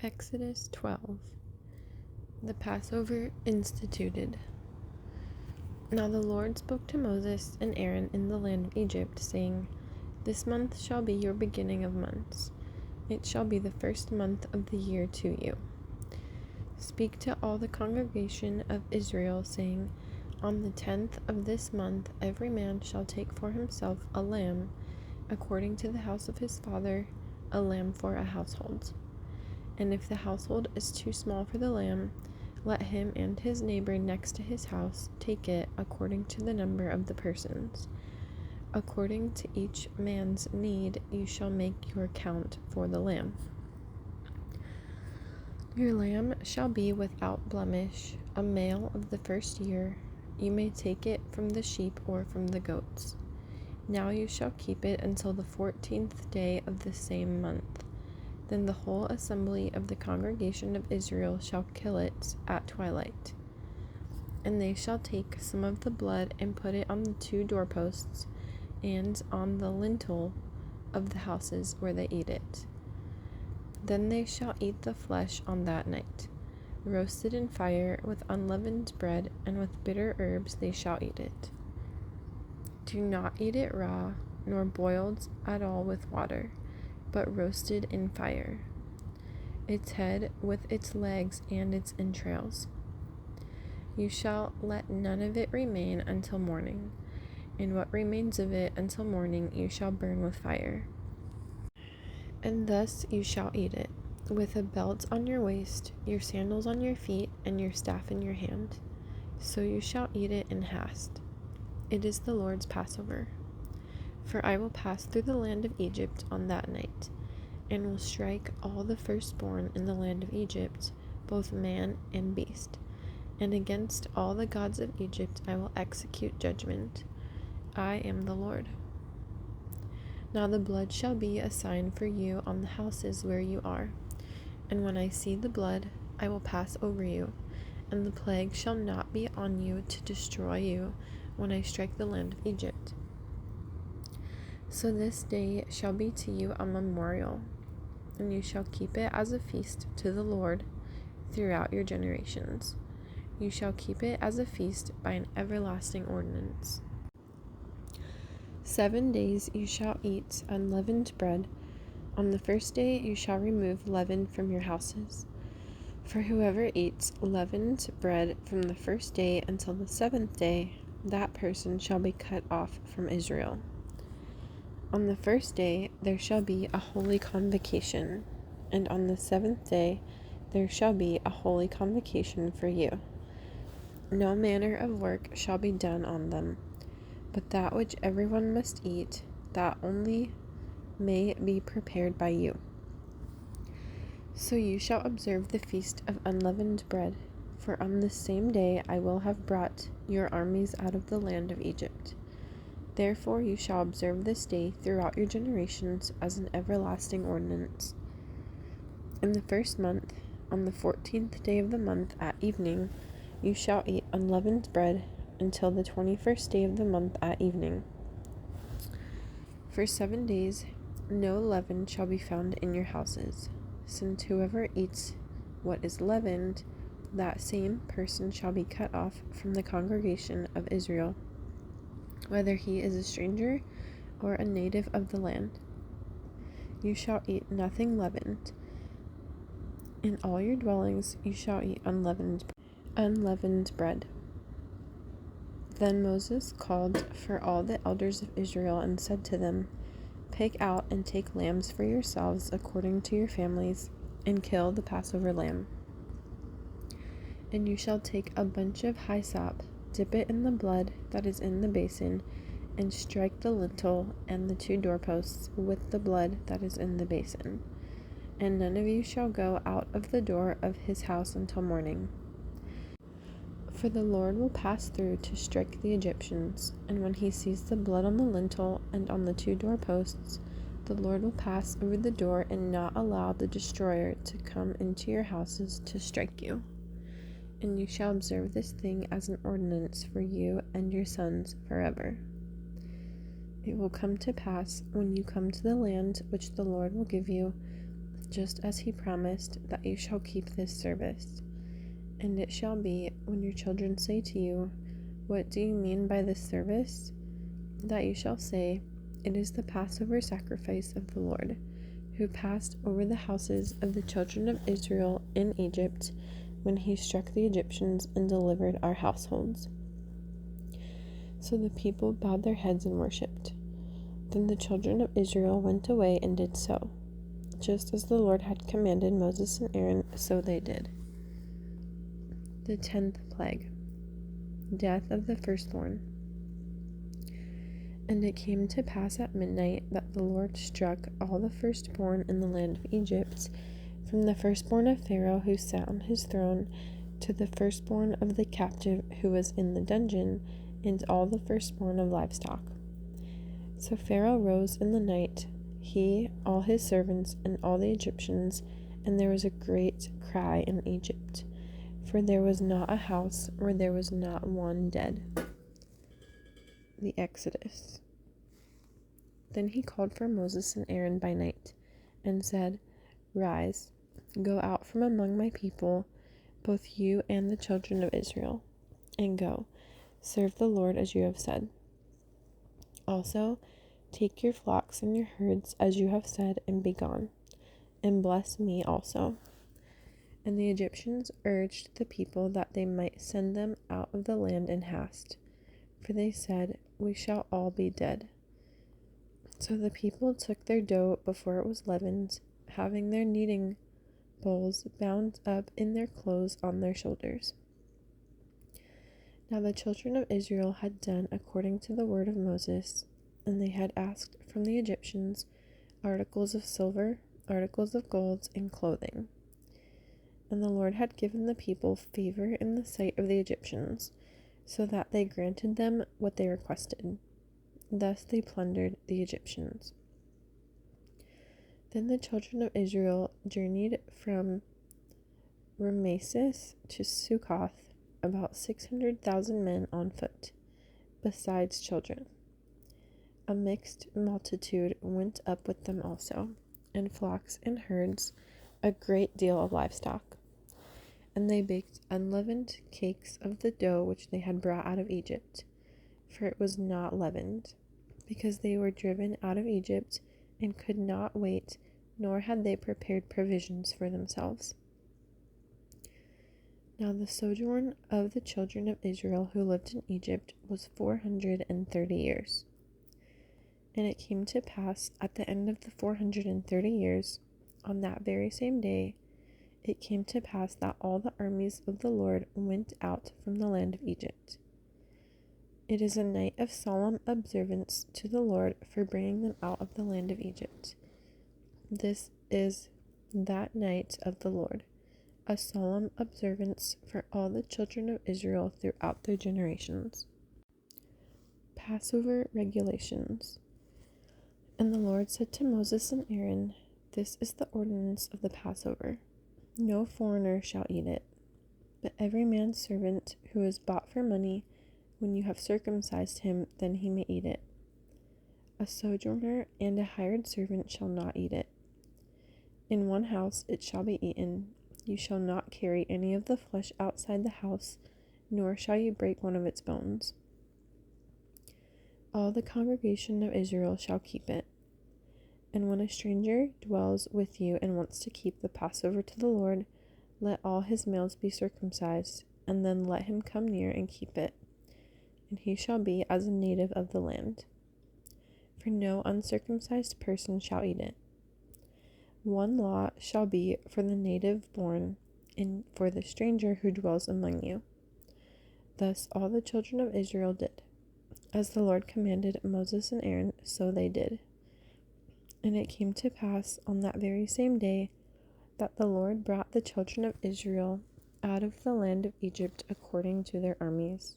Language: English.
Exodus 12. The Passover instituted. Now the Lord spoke to Moses and Aaron in the land of Egypt, saying, This month shall be your beginning of months. It shall be the first month of the year to you. Speak to all the congregation of Israel, saying, On the 10th of this month every man shall take for himself a lamb, according to the house of his father, a lamb for a household. And if the household is too small for the lamb, let him and his neighbor next to his house take it according to the number of the persons. According to each man's need, you shall make your count for the lamb. Your lamb shall be without blemish, a male of the first year. You may take it from the sheep or from the goats. Now you shall keep it until the 14th day of the same month. Then the whole assembly of the congregation of Israel shall kill it at twilight. And they shall take some of the blood and put it on the 2 doorposts and on the lintel of the houses where they eat it. Then they shall eat the flesh on that night. Roasted in fire with unleavened bread and with bitter herbs they shall eat it. Do not eat it raw, nor boiled at all with water, but roasted in fire, its head with its legs and its entrails. You shall let none of it remain until morning, and what remains of it until morning you shall burn with fire. And thus you shall eat it, with a belt on your waist, your sandals on your feet, and your staff in your hand. So you shall eat it in haste. It is the Lord's Passover. For I will pass through the land of Egypt on that night, and will strike all the firstborn in the land of Egypt, both man and beast. And against all the gods of Egypt I will execute judgment. I am the Lord. Now the blood shall be a sign for you on the houses where you are. And when I see the blood, I will pass over you, and the plague shall not be on you to destroy you when I strike the land of Egypt. So this day shall be to you a memorial, and you shall keep it as a feast to the Lord throughout your generations. You shall keep it as a feast by an everlasting ordinance. 7 days you shall eat unleavened bread. On the first day you shall remove leaven from your houses. For whoever eats leavened bread from the first day until the 7th day, that person shall be cut off from Israel. On the first day there shall be a holy convocation, and on the 7th day there shall be a holy convocation for you. No manner of work shall be done on them, but that which everyone must eat, that only may be prepared by you. So you shall observe the feast of unleavened bread, for on the same day I will have brought your armies out of the land of Egypt. Therefore you shall observe this day throughout your generations as an everlasting ordinance. In the first month, on the 14th day of the month at evening, you shall eat unleavened bread until the 21st day of the month at evening. For 7 days no leaven shall be found in your houses, since whoever eats what is leavened, that same person shall be cut off from the congregation of Israel, whether he is a stranger or a native of the land. You shall eat nothing leavened. In all your dwellings you shall eat unleavened bread. Then Moses called for all the elders of Israel and said to them, Pick out and take lambs for yourselves according to your families, and kill the Passover lamb. And you shall take a bunch of hyssop, dip it in the blood that is in the basin, and strike the lintel and the 2 doorposts with the blood that is in the basin. And none of you shall go out of the door of his house until morning. For the Lord will pass through to strike the Egyptians, and when he sees the blood on the lintel and on the 2 doorposts, the Lord will pass over the door and not allow the destroyer to come into your houses to strike you. And you shall observe this thing as an ordinance for you and your sons forever. It will come to pass when you come to the land which the Lord will give you, just as he promised that you shall keep this service. And it shall be, when your children say to you, 'What do you mean by this service?' that you shall say, 'It is the Passover sacrifice of the Lord, who passed over the houses of the children of Israel in Egypt, when he struck the Egyptians and delivered our households.'" So the people bowed their heads and worshipped. Then the children of Israel went away and did so. Just as the Lord had commanded Moses and Aaron, so they did. The 10th plague, death of the firstborn. And it came to pass at midnight that the Lord struck all the firstborn in the land of Egypt, from the firstborn of Pharaoh who sat on his throne, to the firstborn of the captive who was in the dungeon, and all the firstborn of livestock. So Pharaoh rose in the night, he, all his servants, and all the Egyptians, and there was a great cry in Egypt, for there was not a house where there was not one dead. The Exodus. Then he called for Moses and Aaron by night, and said, "Rise, go out from among my people, both you and the children of Israel, and go, serve the Lord as you have said. Also, take your flocks and your herds as you have said, and be gone, and bless me also." And the Egyptians urged the people that they might send them out of the land in haste, for they said, "We shall all be dead." So the people took their dough before it was leavened, having their kneading bowls bound up in their clothes on their shoulders. Now the children of Israel had done according to the word of Moses, and they had asked from the Egyptians articles of silver, articles of gold, and clothing. And the Lord had given the people favor in the sight of the Egyptians, so that they granted them what they requested. Thus they plundered the Egyptians. Then the children of Israel journeyed from Rameses to Succoth, about 600,000 men on foot, besides children. A mixed multitude went up with them also, and flocks and herds, a great deal of livestock. And they baked unleavened cakes of the dough which they had brought out of Egypt, for it was not leavened, because they were driven out of Egypt and could not wait, nor had they prepared provisions for themselves. Now the sojourn of the children of Israel who lived in Egypt was 430 years. And it came to pass at the end of the 430 years, on that very same day, it came to pass that all the armies of the Lord went out from the land of Egypt. It is a night of solemn observance to the Lord for bringing them out of the land of Egypt. This is that night of the Lord, a solemn observance for all the children of Israel throughout their generations. Passover regulations. And the Lord said to Moses and Aaron, "This is the ordinance of the Passover. No foreigner shall eat it, but every man's servant who is bought for money, when you have circumcised him, then he may eat it. A sojourner and a hired servant shall not eat it. In one house it shall be eaten. You shall not carry any of the flesh outside the house, nor shall you break one of its bones. All the congregation of Israel shall keep it. And when a stranger dwells with you and wants to keep the Passover to the Lord, let all his males be circumcised, and then let him come near and keep it, and he shall be as a native of the land. For no uncircumcised person shall eat it. One law shall be for the native born, and for the stranger who dwells among you." Thus all the children of Israel did. As the Lord commanded Moses and Aaron, so they did. And it came to pass on that very same day that the Lord brought the children of Israel out of the land of Egypt according to their armies.